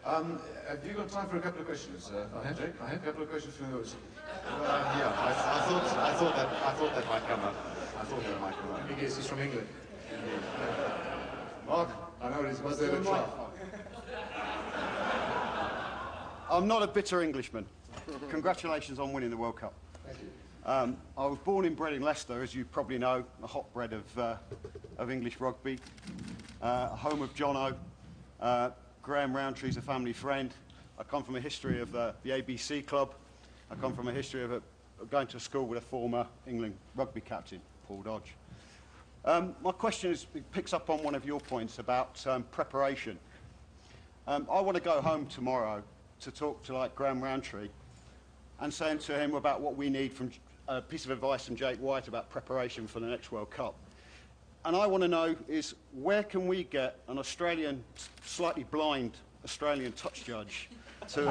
Have you got time for a couple of questions? Jake? I have a couple of questions from those. Yeah, I thought that might come up. I thought that might come up. Let me guess, he's from England. Mark, I know it is. Was there a try? I'm not a bitter Englishman. Congratulations on winning the World Cup. Thank you. I was born and bred in Leicester, as you probably know, a hotbed of English rugby, home of Jono. Graham Roundtree's a family friend. I come from a history of the ABC club. I come from a history of going to school with a former England rugby captain, Paul Dodge. My question picks up on one of your points about preparation. I want to go home tomorrow to talk to Graham Roundtree and saying to him about what we need from a piece of advice from Jake White about preparation for the next World Cup. And I want to know is where can we get an Australian, slightly blind Australian touch judge for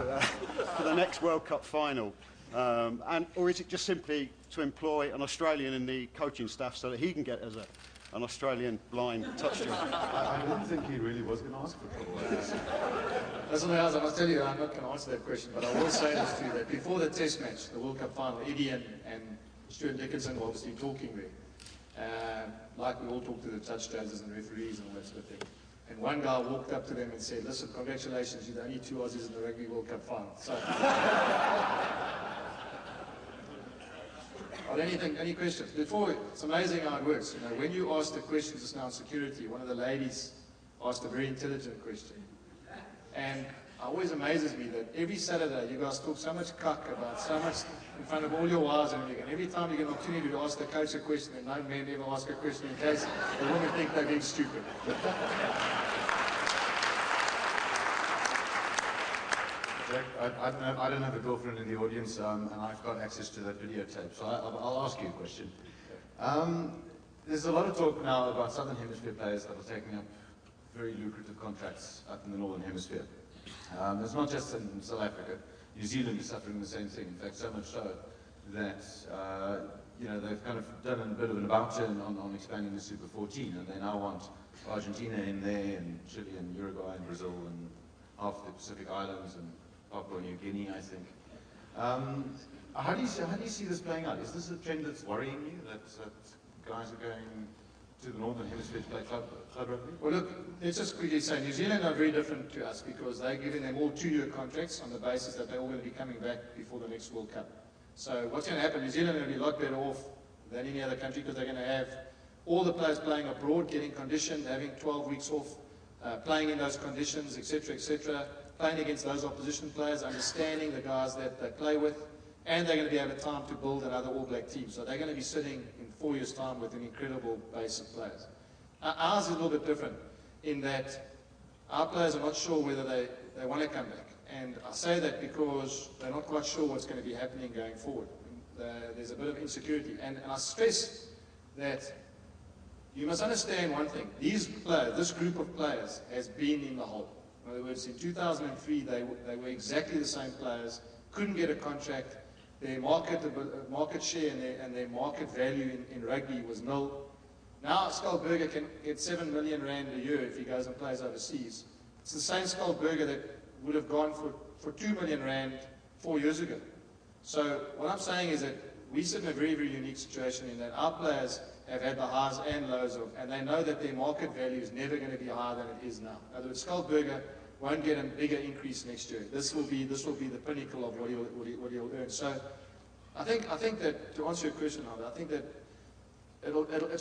the next World Cup final? Or is it just simply to employ an Australian in the coaching staff so that he can get as an Australian blind touch judge? I didn't think he really was going to ask for trouble. Listen, I must tell you, I'm not going to answer that question, but I will say this to you, that before the Test match, the World Cup final, Eddie and Stuart Dickinson were obviously talking there. Like we all talk to the judge judges and referees and all that sort of thing. And one guy walked up to them and said, listen, congratulations, you're the only two Aussies in the Rugby World Cup final. So, any questions? It's amazing how it works. You know, when you asked the question just now on security, one of the ladies asked a very intelligent question. And it always amazes me that every Saturday you guys talk so much cuck about so much in front of all your wives and everything. And every time you get an opportunity to ask the coach a question, and no men ever ask a question in case the women think they're being stupid. Jack, I don't have a girlfriend in the audience, and I've got access to that videotape, so I'll ask you a question. There's a lot of talk now about Southern Hemisphere players that are taking up very lucrative contracts up in the Northern Hemisphere. It's not just in South Africa. New Zealand is suffering the same thing. In fact, so much so that they've kind of done a bit of an about-turn on expanding the Super 14, and they now want Argentina in there, and Chile, and Uruguay, and Brazil, and half the Pacific Islands, and Papua New Guinea, I think. How do you see this playing out? Is this a trend that's worrying you, that guys are going to the Northern Hemisphere to play club rugby? Well, look, let's just quickly say New Zealand are very different to us because they're giving them all 2-year contracts on the basis that they're all going to be coming back before the next World Cup. So what's going to happen, New Zealand are going to be a lot better off than any other country because they're going to have all the players playing abroad, getting conditioned, having 12 weeks off, playing in those conditions, etc., playing against those opposition players, understanding the guys that they play with, and they're going to be able time to build another All Black team. So they're going to be sitting in 4 years' time with an incredible base of players. Ours is a little bit different in that our players are not sure whether they want to come back. And I say that because they're not quite sure what's going to be happening going forward. There's a bit of insecurity. And I stress that you must understand one thing. These players, this group of players, has been in the hole. In other words, in 2003, they were exactly the same players, couldn't get a contract. Their market share and their market value in rugby was nil. Now Skullberger can get 7 million rand a year if he goes and plays overseas. It's the same Skullberger that would have gone for 2 million rand 4 years ago. So what I'm saying is that we sit in a very, very unique situation in that our players have had the highs and lows and they know that their market value is never going to be higher than it is now. In other words, Skullberger won't get a bigger increase next year. This will be the pinnacle of what he'll earn. So I think that to answer your question, I think that it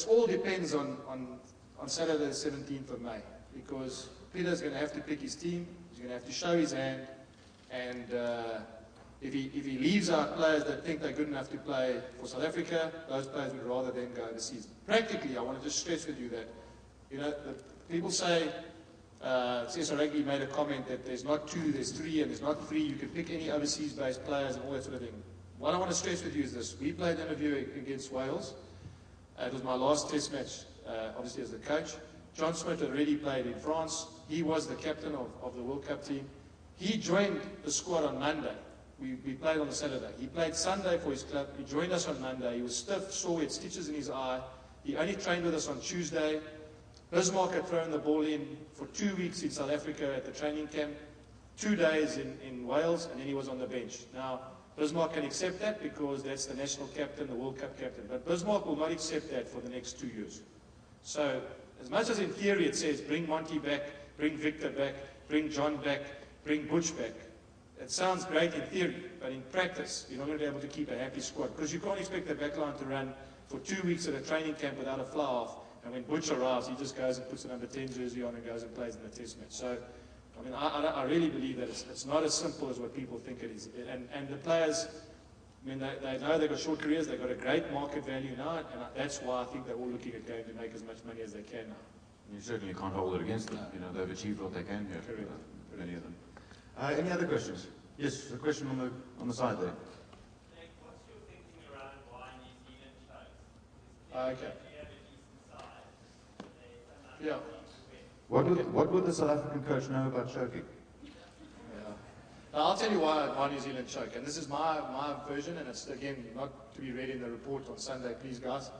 all depends on Saturday the 17th of May because Peter's going to have to pick his team. He's going to have to show his hand, and if he leaves out players that think they're good enough to play for South Africa, those players would rather then go overseas. Practically, I want to just stress with you that people say. CSR Rugby made a comment that there's not 2, there's 3, and there's not 3. You can pick any overseas-based players and all that sort of thing. What I want to stress with you is this. We played an interview against Wales. It was my last test match, obviously, as the coach. John Smith had already played in France. He was the captain of the World Cup team. He joined the squad on Monday. We played on the Saturday. He played Sunday for his club. He joined us on Monday. He was stiff, sore, he had stitches in his eye. He only trained with us on Tuesday. Bismarck had thrown the ball in for 2 weeks in South Africa at the training camp. 2 days in Wales, and then he was on the bench. Now, Bismarck can accept that because that's the national captain, the World Cup captain. But Bismarck will not accept that for the next 2 years. So, as much as in theory it says bring Monty back, bring Victor back, bring John back, bring Butch back, it sounds great in theory, but in practice, you're not going to be able to keep a happy squad because you can't expect the backline to run for 2 weeks at a training camp without a fly-off. And when Butch arrives, he just goes and puts a number 10 jersey on and goes and plays in the test match. So, I mean, I really believe that it's not as simple as what people think it is. And the players, I mean, they know they've got short careers, they've got a great market value now, and that's why I think they're all looking at going to make as much money as they can now. You certainly can't hold it against them. You know, they've achieved what they can here. Correct. Many of them. Any other questions? Yes, a question on the side there. Nick, what's your thinking around why New Zealand chose? Okay. They have a decent size. They somehow Yeah. win. What would the South African coach know about choking? Yeah. Now, I'll tell you why New Zealand choke. And this is my version, and it's, again, not to be read in the report on Sunday, please, guys.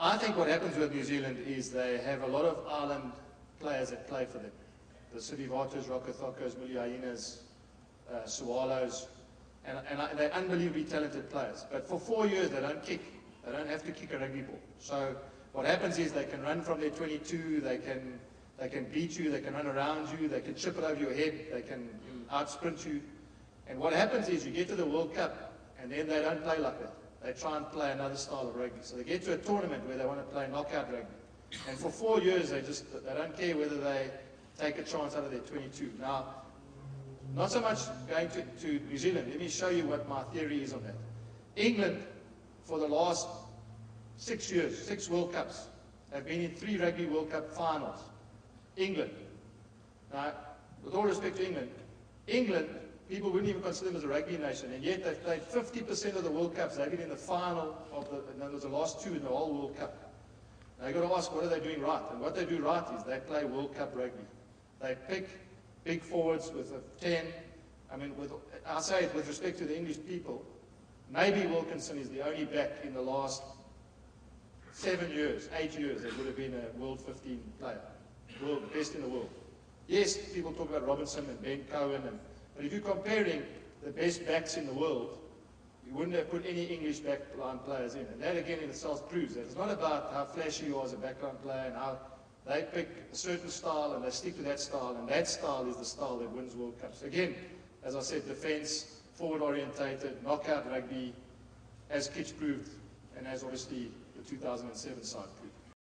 I think what happens with New Zealand is they have a lot of island players that play for them. The Sidivatos, Rokothokos, Muliainas, Suwalos, and they're unbelievably talented players. But for 4 years, they don't kick. They don't have to kick a rugby ball. So what happens is they can run from their 22, they can beat you, they can run around you, they can chip it over your head, they can out-sprint you. And what happens is you get to the World Cup, and then they don't play like that. They try and play another style of rugby. So they get to a tournament where they want to play knockout rugby. And for 4 years, they don't care whether they take a chance out of their 22. Now, not so much going to New Zealand. Let me show you what my theory is on that. England, for the last 6 years, 6 World Cups, have been in 3 Rugby World Cup finals. England. Now, with all respect to England, people wouldn't even consider them as a rugby nation, and yet they've played 50% of the World Cups. They've been in the final of and there was the last 2 in the whole World Cup. Now you've got to ask, what are they doing right? And what they do right is they play World Cup rugby. They pick big forwards with a 10. I mean, I say it with respect to the English people, maybe Wilkinson is the only back in the last 7 years, 8 years that would have been a World 15 player, best in the world. Yes, people talk about Robinson and Ben Cohen, but if you're comparing the best backs in the world, you wouldn't have put any English backline players in. And that again in itself proves that it's not about how flashy you are as a backline player and how they pick a certain style and they stick to that style, and that style is the style that wins World Cups. Again, as I said, defense, forward orientated, knockout rugby, as Kitch proved, and as obviously the 2007 side.